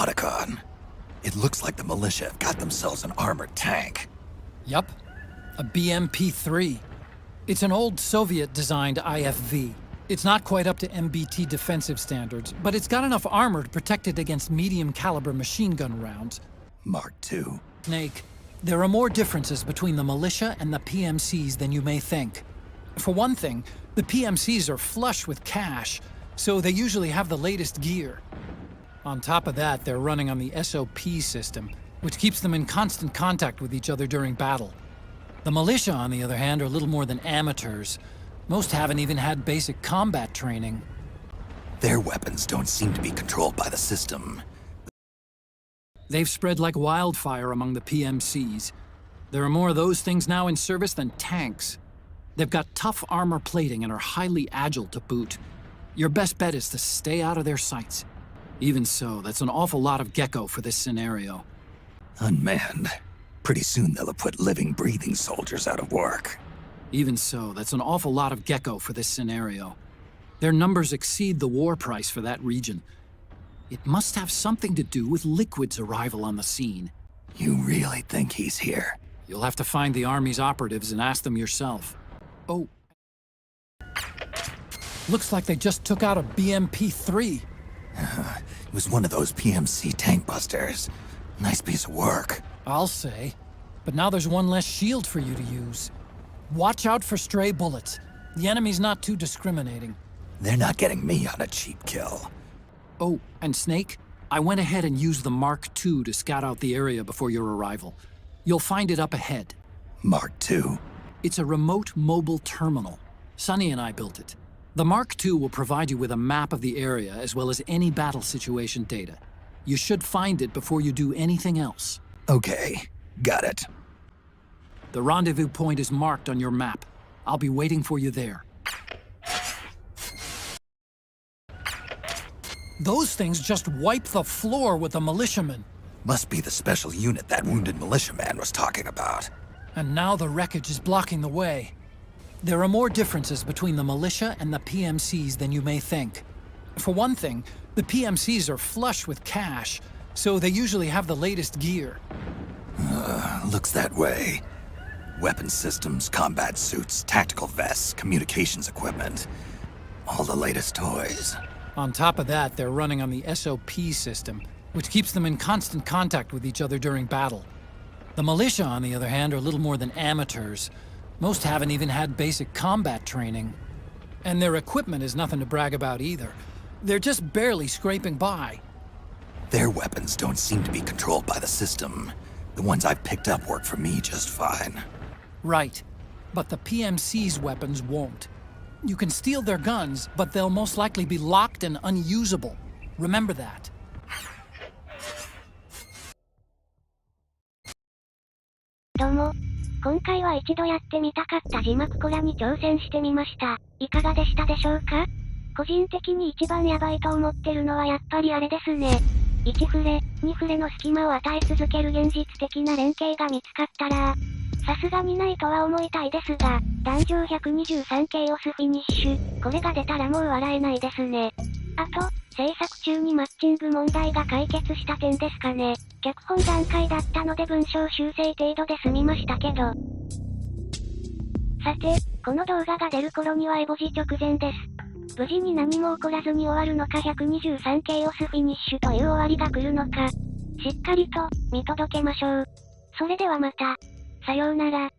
automaticon. It looks like the militia have got themselves an armored tank. Yup, a BMP-3. It's an old Soviet-designed IFV. It's not quite up to MBT defensive standards, but it's got enough armor to protect it against medium-caliber machine gun rounds. Mark II. Snake, there are more differences between the militia and the PMCs than you may think. For one thing, the PMCs are flush with cash, so they usually have the latest gear. On top of that, they're running on the SOP system, which keeps them in constant contact with each other during battle. The militia, on the other hand, are little more than amateurs. Most haven't even had basic combat training. Their weapons don't seem to be controlled by the system. They've spread like wildfire among the PMCs. There are more of those things now in service than tanks. They've got tough armor plating and are highly agile to boot. Your best bet is to stay out of their sights. Even so, that's an awful lot of gecko for this scenario. Unmanned. Pretty soon they'll have put living, breathing soldiers out of work. Even so, that's an awful lot of gecko for this scenario. Their numbers exceed the war price for that region. It must have something to do with Liquid's arrival on the scene. You really think he's here? You'll have to find the Army's operatives and ask them yourself. Oh. Looks like they just took out a BMP-3. It was one of those PMC tank busters. Nice piece of work. I'll say. But now there's one less shield for you to use. Watch out for stray bullets. The enemy's not too discriminating. They're not getting me on a cheap kill. Oh, and Snake, I went ahead and used the Mark II to scout out the area before your arrival. You'll find it up ahead. Mark II? It's a remote mobile terminal. Sonny and I built it. The Mark II will provide you with a map of the area as well as any battle situation data. You should find it before you do anything else. Okay, got it. The rendezvous point is marked on your map. I'll be waiting for you there. Those things just wiped the floor with the militiamen. Must be the special unit that wounded militiaman was talking about. And now the wreckage is blocking the way. There are more differences between the militia and the PMCs than you may think. For one thing, the PMCs are flush with cash, so they usually have the latest gear. Looks that way. Weapon systems, combat suits, tactical vests, communications equipment. All the latest toys. On top of that, they're running on the SOP system, which keeps them in constant contact with each other during battle. The militia, on the other hand, are little more than amateurs. Most haven't even had basic combat training. And their equipment is nothing to brag about either. They're just barely scraping by. Their weapons don't seem to be controlled by the system. The ones I've picked up work for me just fine. Right. But the PMC's weapons won't. You can steal their guns, but they'll most likely be locked and unusable. Remember that. どうも。今回は一度やってみたかった字幕コラに挑戦してみました。いかがでしたでしょうか？個人的に一番ヤバいと思ってるのはやっぱりあれですね。1フレ、2フレの隙間を与え続ける現実的な連携が見つかったら、さすがにないとは思いたいですが、壇上 123K オスフィニッシュ、これが出たらもう笑えないですね。あと、制作中にマッチング問題が解決した点ですかね。脚本段階だったので文章修正程度で済みましたけど。さて、この動画が出る頃にはエボジ直前です。無事に何も起こらずに終わるのか 123K オスフィニッシュという終わりが来るのか、しっかりと見届けましょう。それではまた。さようなら。